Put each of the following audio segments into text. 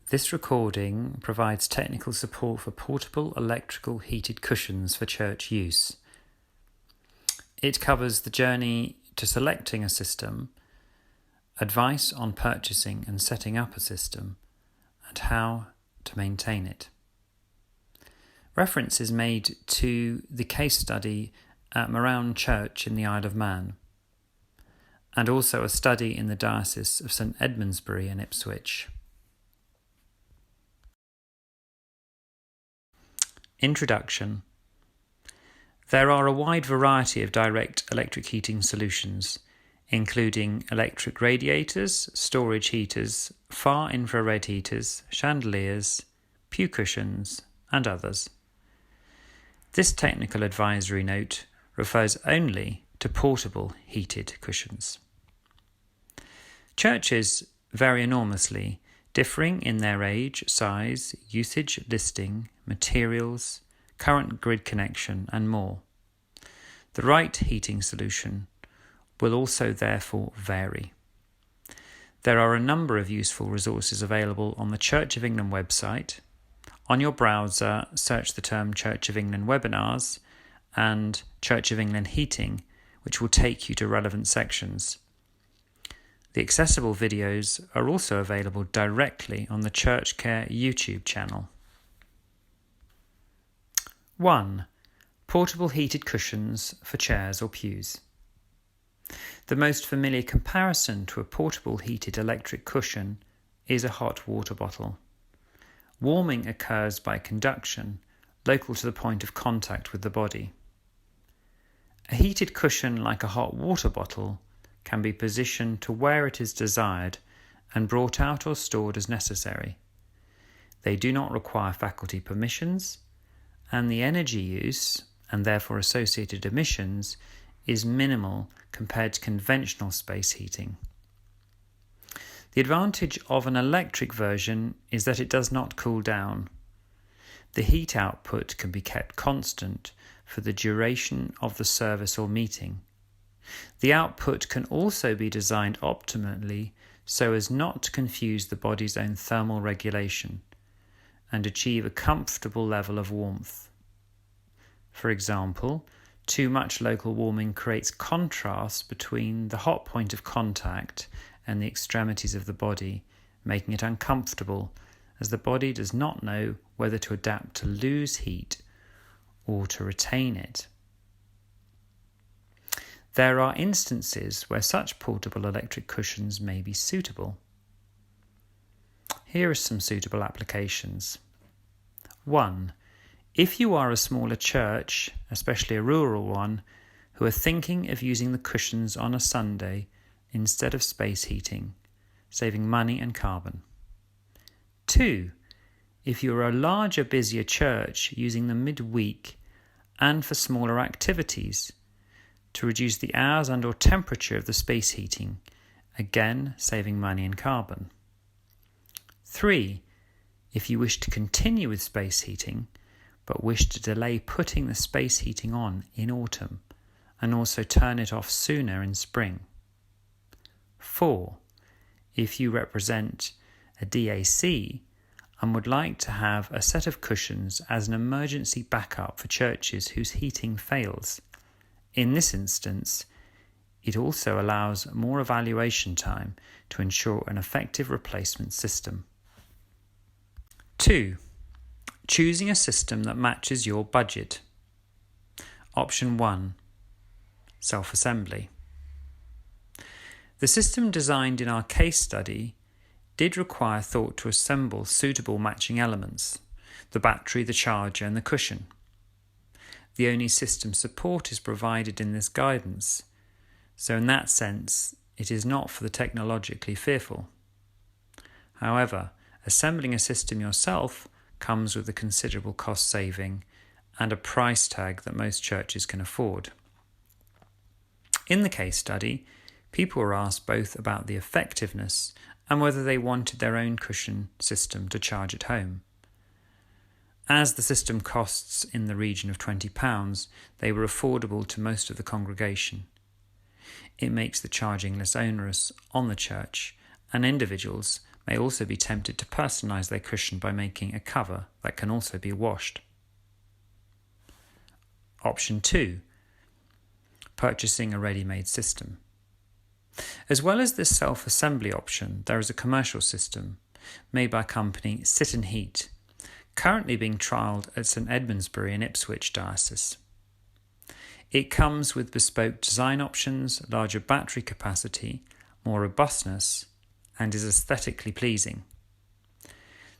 This recording provides technical support for portable electrical heated cushions for church use. It covers the journey to selecting a system, advice on purchasing and setting up a system, and how to maintain it. Reference is made to the case study at Marown Church in the Isle of Man, and also a study in the Diocese of St Edmundsbury in Ipswich. Introduction. There are a wide variety of direct electric heating solutions, including electric radiators, storage heaters, far infrared heaters, chandeliers, pew cushions, and others. This technical advisory note refers only to portable heated cushions. Churches vary enormously, differing in their age, size, usage listing, materials, current grid connection, and more. The right heating solution will also therefore vary. There are a number of useful resources available on the Church of England website. On your browser, search the term Church of England webinars and Church of England heating, which will take you to relevant sections. The accessible videos are also available directly on the Church Care YouTube channel. 1. Portable heated cushions for chairs or pews. The most familiar comparison to a portable heated electric cushion is a hot water bottle. Warming occurs by conduction, local to the point of contact with the body. A heated cushion like a hot water bottle can be positioned to where it is desired and brought out or stored as necessary. They do not require faculty permissions, and the energy use, and therefore associated emissions, is minimal compared to conventional space heating. The advantage of an electric version is that it does not cool down. The heat output can be kept constant for the duration of the service or meeting. The output can also be designed optimally so as not to confuse the body's own thermal regulation and achieve a comfortable level of warmth. For example, too much local warming creates contrast between the hot point of contact and the extremities of the body, making it uncomfortable as the body does not know whether to adapt to lose heat or to retain it. There are instances where such portable electric cushions may be suitable. Here are some suitable applications. 1. If you are a smaller church, especially a rural one, who are thinking of using the cushions on a Sunday instead of space heating, saving money and carbon. 2. If you are a larger, busier church using them midweek and for smaller activities, to reduce the hours and/or temperature of the space heating, again saving money and carbon. 3. If you wish to continue with space heating, but wish to delay putting the space heating on in autumn, and also turn it off sooner in spring. 4. If you represent a DAC and would like to have a set of cushions as an emergency backup for churches whose heating fails. In this instance, it also allows more evaluation time to ensure an effective replacement system. 2. Choosing a system that matches your budget. Option 1. Self-assembly. The system designed in our case study did require thought to assemble suitable matching elements, the battery, the charger, and the cushion. The only system support is provided in this guidance, so in that sense, it is not for the technologically fearful. However, assembling a system yourself comes with a considerable cost saving and a price tag that most churches can afford. In the case study, people were asked both about the effectiveness and whether they wanted their own cushion system to charge at home. As the system costs in the region of £20, they were affordable to most of the congregation. It makes the charging less onerous on the church, and individuals may also be tempted to personalise their cushion by making a cover that can also be washed. Option 2. Purchasing a ready-made system. As well as this self-assembly option, there is a commercial system made by company Sit and Heat, currently being trialled at St Edmundsbury in Ipswich Diocese. It comes with bespoke design options, larger battery capacity, more robustness, and is aesthetically pleasing.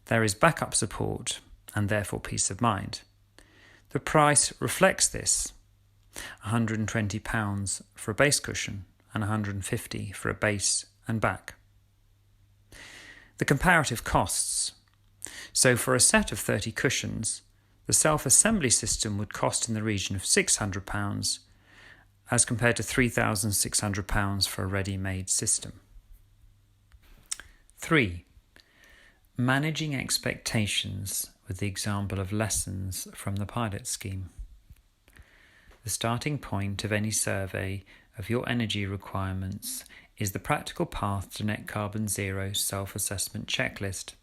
There is backup support and therefore peace of mind. The price reflects this: £120 for a base cushion and £150 for a base and back. The comparative costs. So for a set of 30 cushions, the self-assembly system would cost in the region of £600 as compared to £3,600 for a ready-made system. 3. Managing expectations with the example of lessons from the pilot scheme. The starting point of any survey of your energy requirements is the practical path to net carbon zero self-assessment checklist,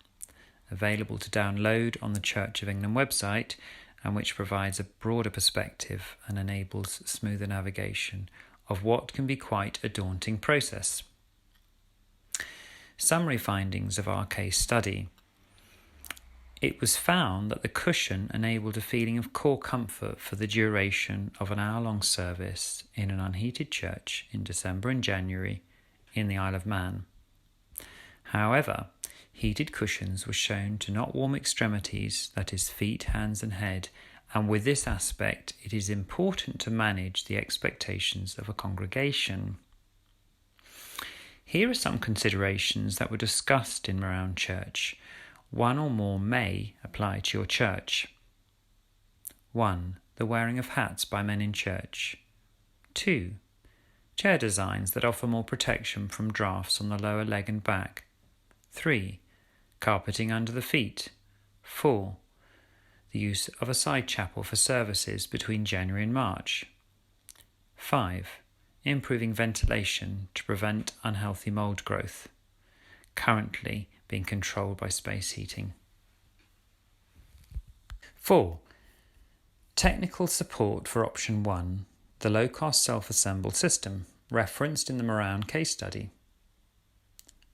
available to download on the Church of England website, and which provides a broader perspective and enables smoother navigation of what can be quite a daunting process. Summary findings of our case study. It was found that the cushion enabled a feeling of core comfort for the duration of an hour-long service in an unheated church in December and January in the Isle of Man. However, heated cushions were shown to not warm extremities, that is feet, hands and head, and with this aspect it is important to manage the expectations of a congregation. Here are some considerations that were discussed in Marown Church. One or more may apply to your church. 1. The wearing of hats by men in church. 2. Chair designs that offer more protection from drafts on the lower leg and back. 3. Carpeting under the feet. 4. The use of a side chapel for services between January and March. 5. Improving ventilation to prevent unhealthy mould growth, currently being controlled by space heating. 4. Technical support for option 1, the low-cost self-assembled system, referenced in the Marown case study.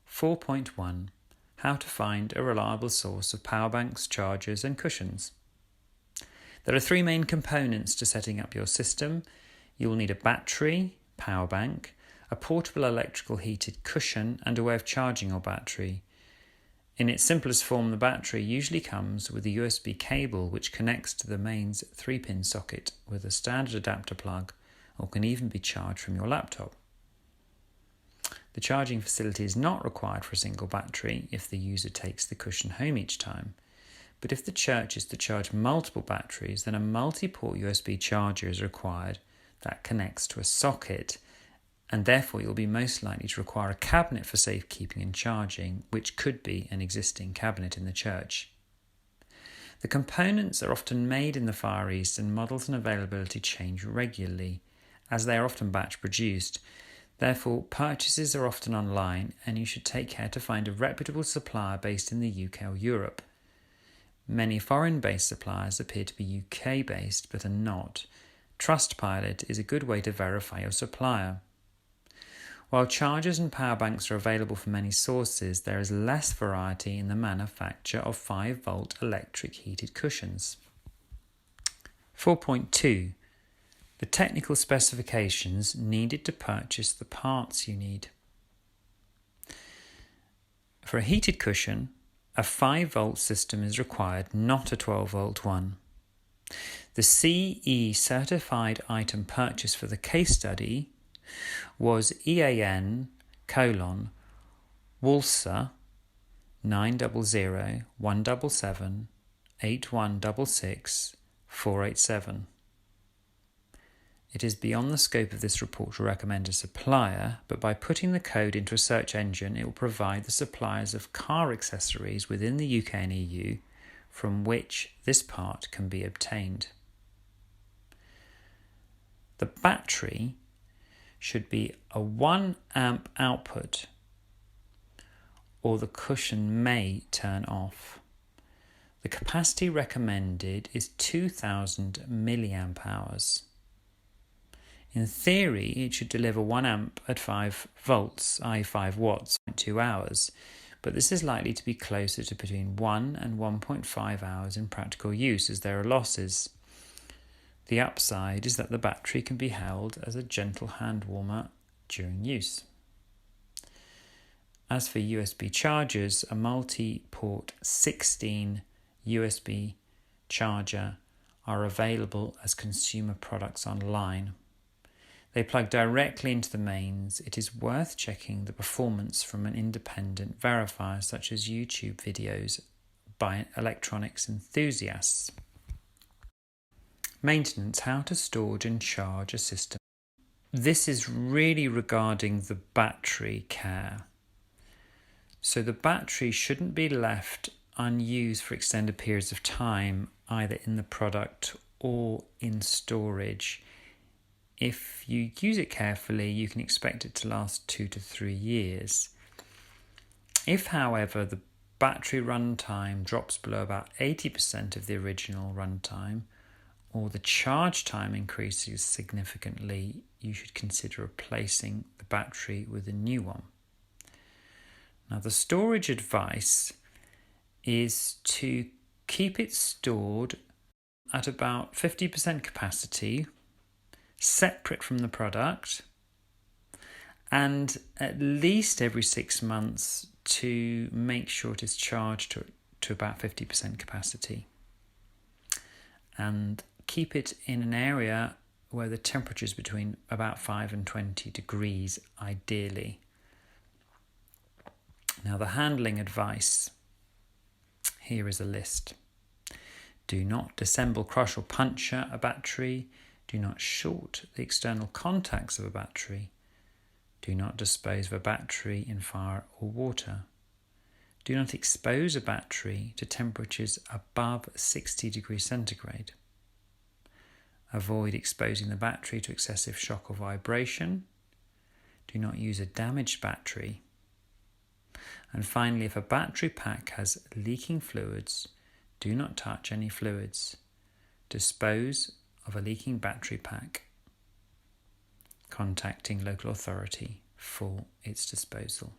4.1. How to find a reliable source of power banks, chargers and cushions. There are 3 main components to setting up your system. You will need a battery, power bank, a portable electrical heated cushion and a way of charging your battery. In its simplest form, the battery usually comes with a USB cable which connects to the mains 3-pin socket with a standard adapter plug, or can even be charged from your laptop. The charging facility is not required for a single battery if the user takes the cushion home each time, but if the church is to charge multiple batteries, then a multi-port USB charger is required that connects to a socket, and therefore you'll be most likely to require a cabinet for safekeeping and charging, which could be an existing cabinet in the church. The components are often made in the Far East and models and availability change regularly, as they are often batch produced. Therefore, purchases are often online and you should take care to find a reputable supplier based in the UK or Europe. Many foreign-based suppliers appear to be UK-based but are not. Trustpilot is a good way to verify your supplier. While chargers and power banks are available from many sources, there is less variety in the manufacture of 5-volt electric heated cushions. 4.2. The technical specifications needed to purchase the parts you need. For a heated cushion, a 5-volt system is required, not a 12-volt one. The CE certified item purchase for the case study was EAN:/Walser 900 177 8166 487. It is beyond the scope of this report to recommend a supplier, but by putting the code into a search engine, it will provide the suppliers of car accessories within the UK and EU from which this part can be obtained. The battery should be a 1 amp output or the cushion may turn off. The capacity recommended is 2000 milliamp hours. In theory, it should deliver 1 amp at 5 volts, i.e. 5 watts, in 2 hours, but this is likely to be closer to between 1 and 1.5 hours in practical use as there are losses. The upside is that the battery can be held as a gentle hand warmer during use. As for USB chargers, a multi-port 16 USB charger are available as consumer products online. They plug directly into the mains. It is worth checking the performance from an independent verifier such as YouTube videos by electronics enthusiasts. Maintenance: how to store and charge a system. This is really regarding the battery care. So the battery shouldn't be left unused for extended periods of time, either in the product or in storage. If you use it carefully, you can expect it to last 2 to 3 years. If, however, the battery runtime drops below about 80% of the original runtime, or the charge time increases significantly, you should consider replacing the battery with a new one. Now, the storage advice is to keep it stored at about 50% capacity, separate from the product, and at least every 6 months to make sure it is charged to about 50% capacity. And keep it in an area where the temperature is between about 5 and 20 degrees, ideally. Now, the handling advice. Here is a list. Do not disassemble, crush or puncture a battery. Do not short the external contacts of a battery. Do not dispose of a battery in fire or water. Do not expose a battery to temperatures above 60 degrees centigrade. Avoid exposing the battery to excessive shock or vibration. Do not use a damaged battery. And finally, if a battery pack has leaking fluids, do not touch any fluids. Dispose of a leaking battery pack, contacting local authority for its disposal.